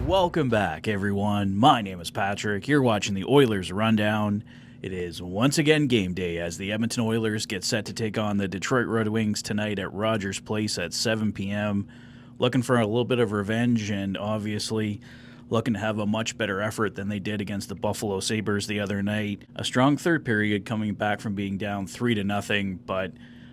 Welcome back, everyone. My name is Patrick. You're watching the Oilers Rundown. It is once again game day as the Edmonton Oilers get set to take on the Detroit Red Wings tonight at Rogers Place at 7 p.m. Looking for a little bit of revenge and obviously looking to have a much better effort than they did against the Buffalo Sabres the other night. A strong third period coming back from being down 3-0, but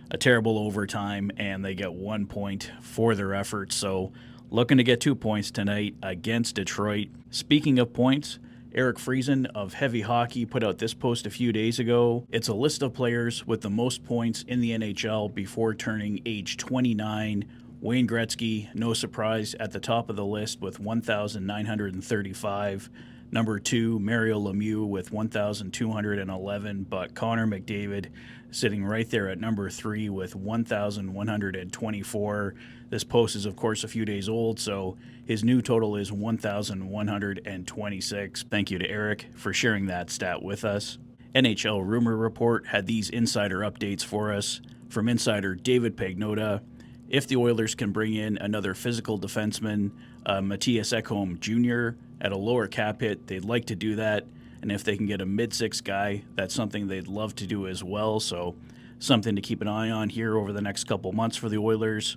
a terrible overtime, and they get 1 point for their efforts. So looking to get 2 points tonight against Detroit. Speaking of points, Eric Friesen of Heavy Hockey put out this post a few days ago. It's a list of players with the most points in the NHL before turning age 29. Wayne Gretzky, no surprise, at the top of the list with 1,935. Number 2, Mario Lemieux with 1,211, but Connor McDavid sitting right there at number 3 with 1,124. This post is, of course, a few days old, so his new total is 1,126. Thank you to Eric for sharing that stat with us. NHL Rumor Report had these insider updates for us from insider David Pagnotta. If the Oilers can bring in another physical defenseman, Matthias Ekholm Jr., at a lower cap hit, they'd like to do that. And if they can get a mid-6 guy, that's something they'd love to do as well. So something to keep an eye on here over the next couple months for the Oilers.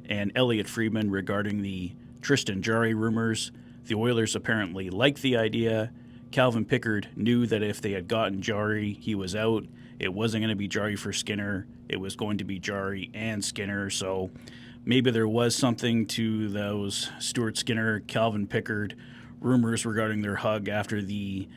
And Elliot Friedman regarding the Tristan Jarry rumors. The Oilers apparently like the idea. Calvin Pickard knew that if they had gotten Jarry, he was out. It wasn't going to be Jarry for Skinner. It was going to be Jarry and Skinner. So maybe there was something to those Stuart Skinner, Calvin Pickard rumors regarding their hug after the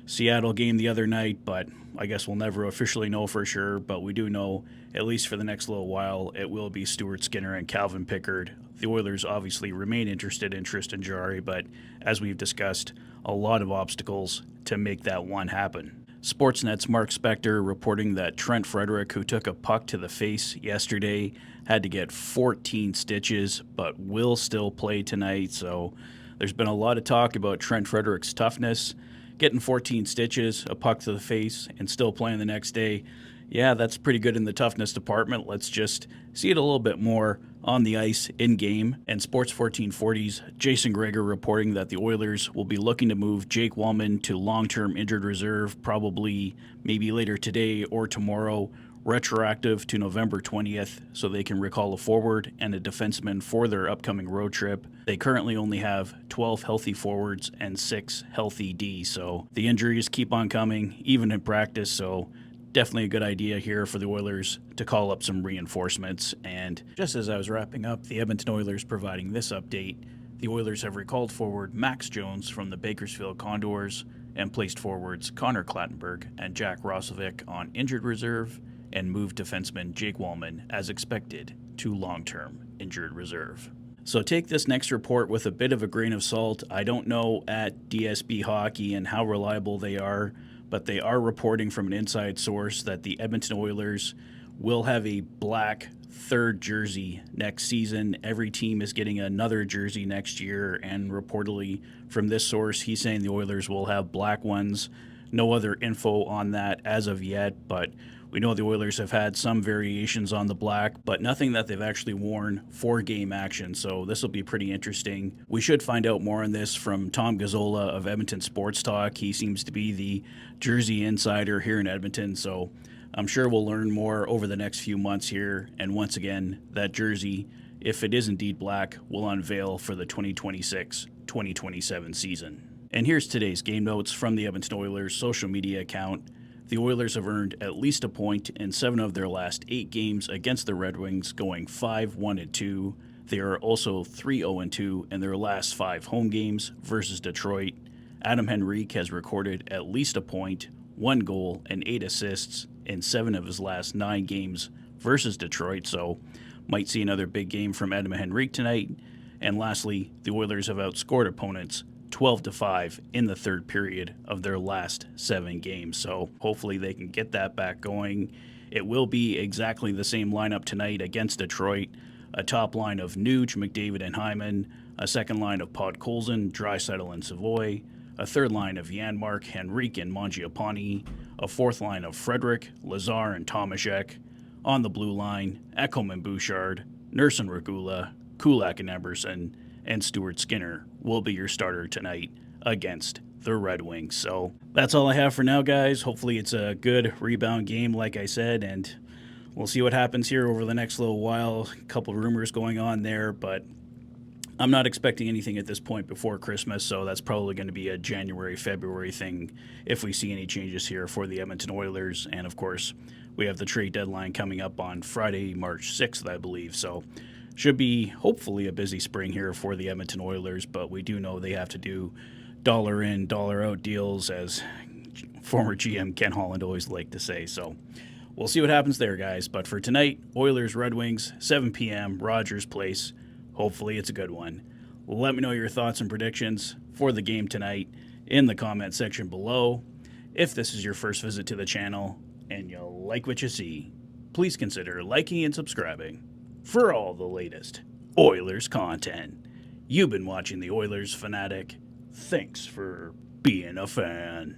Seattle game the other night, but I guess we'll never officially know for sure. But we do know, at least for the next little while, it will be Stuart Skinner and Calvin Pickard. The Oilers obviously remain interested in Tristan Jarry, but as we've discussed, a lot of obstacles to make that one happen. Sportsnet's Mark Spector reporting that Trent Frederick, who took a puck to the face yesterday, had to get 14 stitches, but will still play tonight. So there's been a lot of talk about Trent Frederick's toughness. Getting 14 stitches, a puck to the face, and still playing the next day. Yeah, that's pretty good in the toughness department. Let's just see it a little bit more on the ice in game. And Sports 1440's Jason Greger reporting that the Oilers will be looking to move Jake Wallman to long-term injured reserve, probably maybe later today or tomorrow, retroactive to November 20th, so they can recall a forward and a defenseman for their upcoming road trip. They currently only have 12 healthy forwards and 6 healthy D, so the injuries keep on coming, even in practice, so definitely a good idea here for the Oilers to call up some reinforcements. And just as I was wrapping up, the Edmonton Oilers providing this update, the Oilers have recalled forward Max Jones from the Bakersfield Condors and placed forwards Connor Clattenburg and Jack Roslovic on injured reserve, and moved defenseman Jake Wallman, as expected, to long-term injured reserve. So take this next report with a bit of a grain of salt. I don't know at DSB Hockey and how reliable they are, but they are reporting from an inside source that the Edmonton Oilers will have a black third jersey next season. Every team is getting another jersey next year, and reportedly from this source, he's saying the Oilers will have black ones. No other info on that as of yet, but we know the Oilers have had some variations on the black, but nothing that they've actually worn for game action, so this will be pretty interesting. We should find out more on this from Tom Gazzola of Edmonton Sports Talk. He seems to be the jersey insider here in Edmonton, so I'm sure we'll learn more over the next few months here. And once again, that jersey, if it is indeed black, will unveil for the 2026-2027 season. And here's today's game notes from the Edmonton Oilers social media account. The Oilers have earned at least a point in 7 of their last 8 games against the Red Wings, going 5-1-2. They are also 3-0-2 in their last 5 home games versus Detroit. Adam Henrique has recorded at least a point, 1 goal, and 8 assists in 7 of his last 9 games versus Detroit, so might see another big game from Adam Henrique tonight. And lastly, the Oilers have outscored opponents 12-5 in the third period of their last 7 games. So hopefully they can get that back going. It will be exactly the same lineup tonight against Detroit. A top line of Nuge, McDavid, and Hyman. A second line of Podkolzin, Draisaitl, and Savoy. A third line of Janmark, Henrique, and Mangiapane. A fourth line of Frederick, Lazar, and Tomaszek. On the blue line, Ekholm and Bouchard, Nurse and Regula, Kulak and Emerson, and Stuart Skinner will be your starter tonight against the Red Wings. So that's all I have for now, guys. Hopefully it's a good rebound game, like I said, and we'll see what happens here over the next little while. A couple rumors going on there, but I'm not expecting anything at this point before Christmas, so that's probably going to be a January, February thing if we see any changes here for the Edmonton Oilers. And of course, we have the trade deadline coming up on Friday, March 6th, I believe. So should be hopefully a busy spring here for the Edmonton Oilers, but we do know they have to do dollar in, dollar out deals, as former GM Ken Holland always liked to say. So we'll see what happens there, guys. But for tonight, Oilers Red Wings, 7 p.m., Rogers Place. Hopefully it's a good one. Let me know your thoughts and predictions for the game tonight in the comment section below. If this is your first visit to the channel and you like what you see, please consider liking and subscribing for all the latest Oilers content. You've been watching the Oilers Fanatic. Thanks for being a fan.